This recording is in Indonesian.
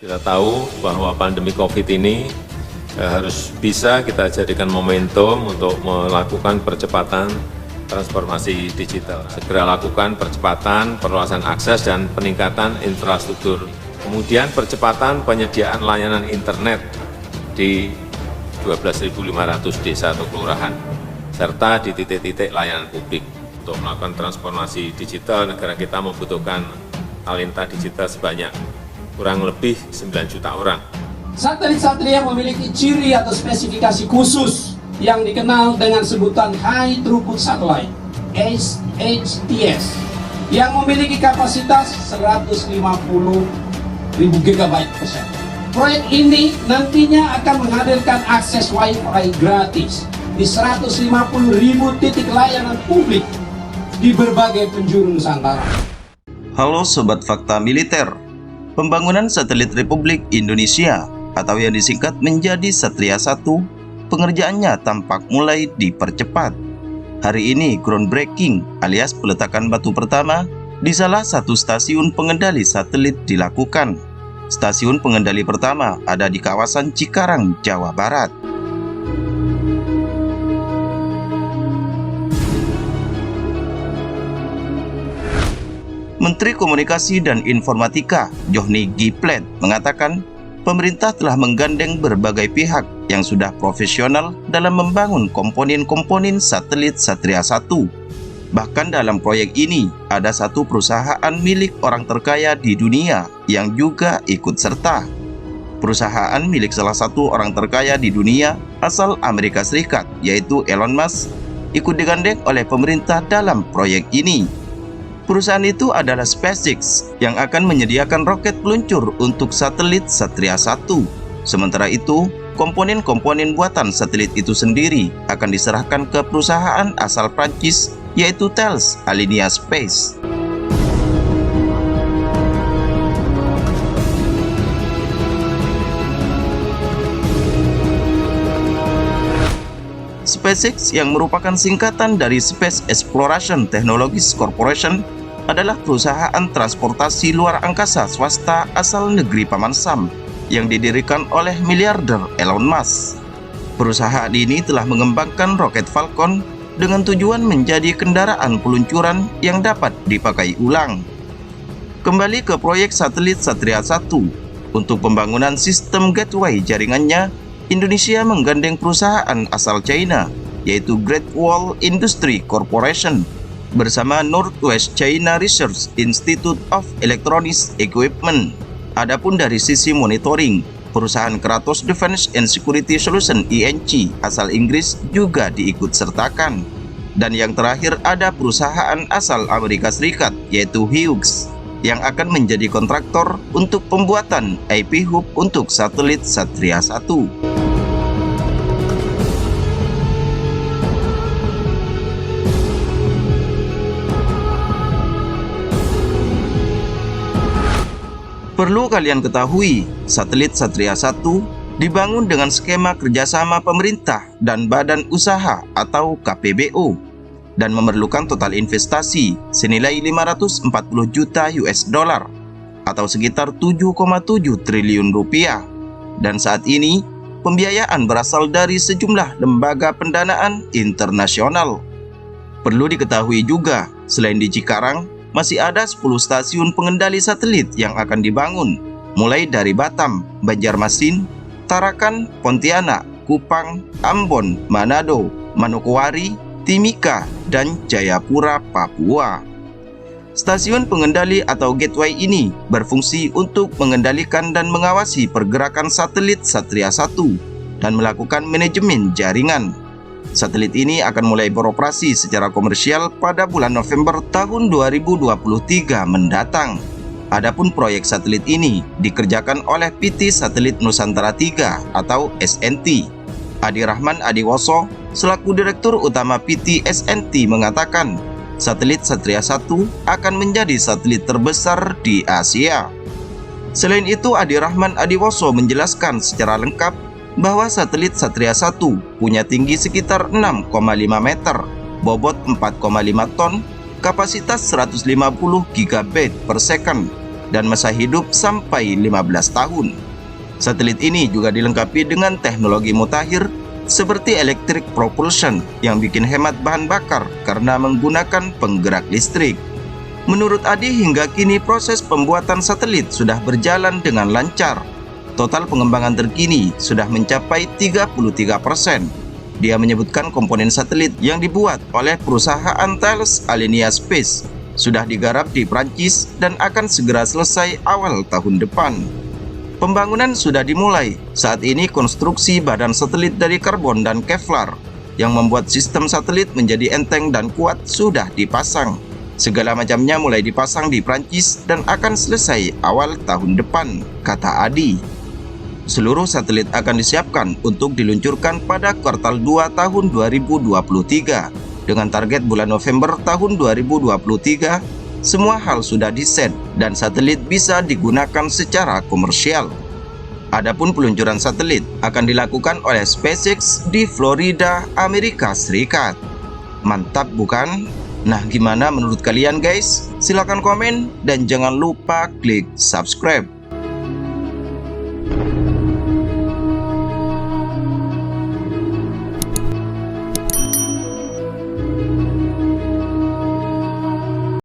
Kita tahu bahwa pandemi COVID ini harus bisa kita jadikan momentum untuk melakukan percepatan transformasi digital. Segera lakukan percepatan perluasan akses dan peningkatan infrastruktur. Kemudian percepatan penyediaan layanan internet di 12.500 desa atau kelurahan, serta di titik-titik layanan publik. Untuk melakukan transformasi digital, negara kita membutuhkan talenta digital sebanyak kurang lebih 9 juta orang. Satelit-satelit yang memiliki ciri atau spesifikasi khusus yang dikenal dengan sebutan High Throughput Satellite (HTS) yang memiliki kapasitas 150.000 GB per second. Proyek ini nantinya akan menghadirkan akses Wi-Fi gratis di 150.000 titik layanan publik di berbagai penjuru Nusantara. Halo Sobat Fakta Militer. Pembangunan satelit Republik Indonesia atau yang disingkat menjadi Satria 1, pengerjaannya tampak mulai dipercepat. Hari ini groundbreaking alias peletakan batu pertama di salah satu stasiun pengendali satelit dilakukan. Stasiun pengendali pertama ada di kawasan Cikarang, Jawa Barat. Menteri Komunikasi dan Informatika Johnny G. Plate mengatakan pemerintah telah menggandeng berbagai pihak yang sudah profesional dalam membangun komponen-komponen satelit Satria 1. Bahkan dalam proyek ini ada satu perusahaan milik orang terkaya di dunia yang juga ikut serta. Perusahaan milik salah satu orang terkaya di dunia asal Amerika Serikat, yaitu Elon Musk, ikut digandeng oleh pemerintah dalam proyek ini. Perusahaan itu adalah SpaceX yang akan menyediakan roket peluncur untuk satelit Satria 1. Sementara itu, komponen-komponen buatan satelit itu sendiri akan diserahkan ke perusahaan asal Prancis, yaitu Thales Alenia Space. SpaceX yang merupakan singkatan dari Space Exploration Technologies Corporation adalah perusahaan transportasi luar angkasa swasta asal negeri Paman Sam yang didirikan oleh miliarder Elon Musk. Perusahaan ini telah mengembangkan roket Falcon dengan tujuan menjadi kendaraan peluncuran yang dapat dipakai ulang. Kembali ke proyek satelit Satria 1, untuk pembangunan sistem gateway jaringannya, Indonesia menggandeng perusahaan asal China, yaitu Great Wall Industry Corporation, bersama Northwest China Research Institute of Electronics Equipment. Adapun dari sisi monitoring, perusahaan Kratos Defense and Security Solution (INC) asal Inggris juga diikut sertakan. Dan yang terakhir ada perusahaan asal Amerika Serikat, yaitu Hughes, yang akan menjadi kontraktor untuk pembuatan IP hub untuk satelit Satria 1. Perlu kalian ketahui, satelit Satria 1 dibangun dengan skema kerjasama pemerintah dan badan usaha atau KPBO dan memerlukan total investasi senilai 540 juta US dollar atau sekitar 7,7 triliun rupiah. Dan saat ini, pembiayaan berasal dari sejumlah lembaga pendanaan internasional. Perlu diketahui juga, selain di Cikarang, masih ada 10 stasiun pengendali satelit yang akan dibangun, mulai dari Batam, Banjarmasin, Tarakan, Pontianak, Kupang, Ambon, Manado, Manokwari, Timika, dan Jayapura, Papua. Stasiun pengendali atau gateway ini berfungsi untuk mengendalikan dan mengawasi pergerakan satelit Satria 1 dan melakukan manajemen jaringan. Satelit ini akan mulai beroperasi secara komersial pada bulan November tahun 2023 mendatang. Adapun proyek satelit ini dikerjakan oleh PT Satelit Nusantara 3 atau SNT. Adi Rahman Adiwoso selaku Direktur Utama PT SNT mengatakan, satelit Satria 1 akan menjadi satelit terbesar di Asia. Selain itu, Adi Rahman Adiwoso menjelaskan secara lengkap bahwa satelit Satria 1 punya tinggi sekitar 6,5 meter, bobot 4,5 ton, kapasitas 150 GB per second, dan masa hidup sampai 15 tahun. Satelit ini juga dilengkapi dengan teknologi mutakhir seperti electric propulsion yang bikin hemat bahan bakar karena menggunakan penggerak listrik. Menurut Adi, hingga kini proses pembuatan satelit sudah berjalan dengan lancar. Total pengembangan terkini sudah mencapai 33%. Dia menyebutkan komponen satelit yang dibuat oleh perusahaan Thales Alenia Space sudah digarap di Prancis dan akan segera selesai awal tahun depan. Pembangunan sudah dimulai. Saat ini konstruksi badan satelit dari karbon dan Kevlar yang membuat sistem satelit menjadi enteng dan kuat sudah dipasang. Segala macamnya mulai dipasang di Prancis dan akan selesai awal tahun depan, kata Adi. Seluruh satelit akan disiapkan untuk diluncurkan pada kuartal 2 tahun 2023. Dengan target bulan November tahun 2023, semua hal sudah diset dan satelit bisa digunakan secara komersial. Adapun peluncuran satelit akan dilakukan oleh SpaceX di Florida, Amerika Serikat. Mantap bukan? Nah, gimana menurut kalian guys? Silahkan komen dan jangan lupa klik subscribe.